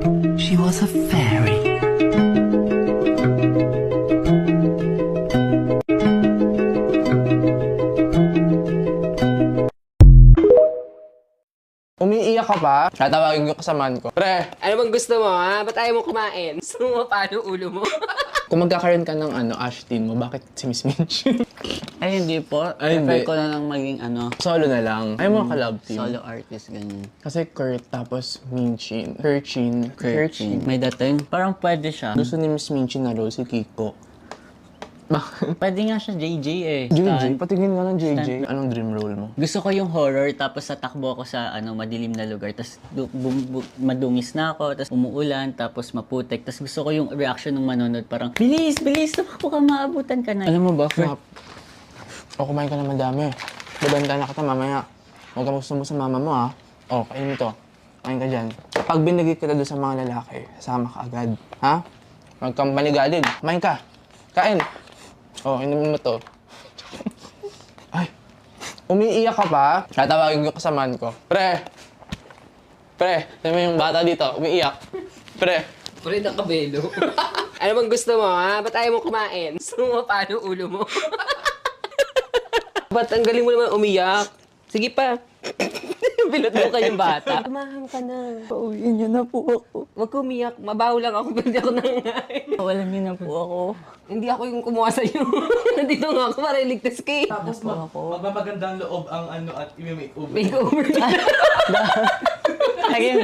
She was a fairy. Umiiyak ka pa? Tatawagin ko kasamaan ko. Pre, Ano bang gusto mo, ha? Ba't ayaw mo kumain? Gusto mo paano ulo mo? kung magkakaroon ka ng Ashtin mo, bakit si Miss Minch? Ay, hindi po. Ay, hindi. Prefer ko na lang maging Solo na lang. Ayaw mo ka-love team. solo artist, ganyan. Kasi Kurt, tapos Minchin. Kurchin. May dating, parang pwede siya. Gusto ni Miss Minchin na role si Kiko. Bakit? Pwede nga siya JJ eh. JJ? Patingin nga ng JJ. Anong dream role mo? Gusto ko yung horror, tapos tatakbo ako sa madilim na lugar, tapos madungis na ako, tapos umuulan, tapos maputik, tapos gusto ko yung reaction ng manonood, parang, bilis, bilis, tumakbo ka, maabutan ka na. Alam mo ba, Flap? O, kumain ka na madami. Babanta na kita mamaya. Huwag ka gusto mo sa mama mo, ha? O, kain mo to. Kain ka dyan. Pag binigay kita doon sa mga lalaki, kasama ka agad. Ha? Huwag kang panigalid. Kumain ka. Kain. O, inumin mo to. Ay, umiiyak ka pa? Tatawagin ko kasamaan ko. Pre! Tignan mo yung bata dito, umiiyak. Pre! Puri ng kabelo. Ano bang gusto mo, ha? Ba't ayaw mo kumain? Gusto mo paano ulo mo? Ba't ang galing mo naman umiyak? Sige pa. Bilot mo kayong bata. Kumahang ka na. Pauwiin niyo na po ako. Huwag ka umiyak. Mabaho lang ako. Hindi ako nangain. Walang niyo na po ako. Hindi ako yung kumuha sa'yo. Nandito nga ako para iligtas ka eh. Tapos magmamagandang loob ang at i-makeover. Makeover. Again,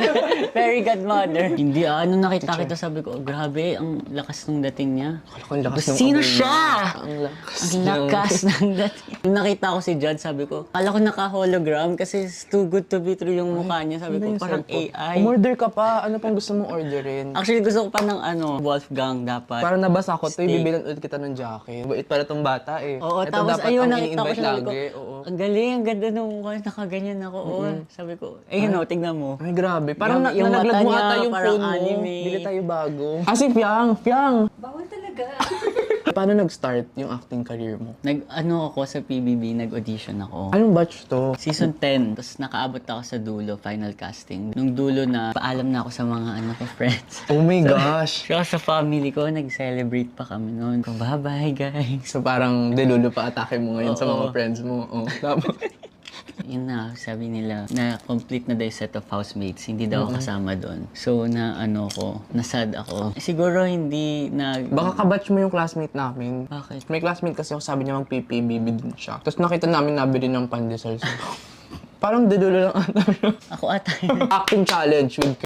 very godmother. Hindi nakita kita, sabi ko, grabe, ang lakas ng dating niya. Ang lakas ng Sino amoy siya? niya. Ang lakas Ang lakas ng dating. Nung nakita ko si Judd, sabi ko, kala ko naka-hologram kasi it's too good to be true yung mukha niya. Sabi ko, parang AI. Umorder ka pa. Ano pang gusto mong orderin? Actually, gusto ko pa ng Wolfgang dapat. Parang nabasa ko to, Steak. ibibilan ulit kita ng jacket. Bait pala tong bata eh. Oo, Ito tapos dapat ayun, ang nakita ko ini-invite siya, sabi ko, lagi. Oo. ang galing, ang ganda ng mukha, nakaganyan ako. Oo, sabi ko, ayun o, tignan mo. Ay, grabe. Parang Grabe, yung nalaglag mata mo niya, ata yung parang phone mo. anime. Bili tayo bago. Si Piang! Bawal talaga. Paano nag-start yung acting career mo? Ako sa PBB, nag-audition ako. Anong batch to? Season 10, tapos nakaabot ako sa dulo, final casting. Nung dulo na, paalam na ako sa mga ko, friends. Oh my gosh! Saka sa family ko, nag-celebrate pa kami noon. Bye-bye, guys. So parang delulo pa atake mo ngayon sa mga Oo. friends mo. Oh, tapos, Yun na, sabi nila, na complete na daw yung set of housemates, hindi daw ako kasama doon. So, nasad ako. Siguro hindi baka kabatch mo yung classmate namin. Bakit? May classmate kasi ako, sabi niya mag-PPBB din siya. Tapos nakita namin nabili ng pandesal. Parang delulo lang ata. Ako ata yun. Acting challenge with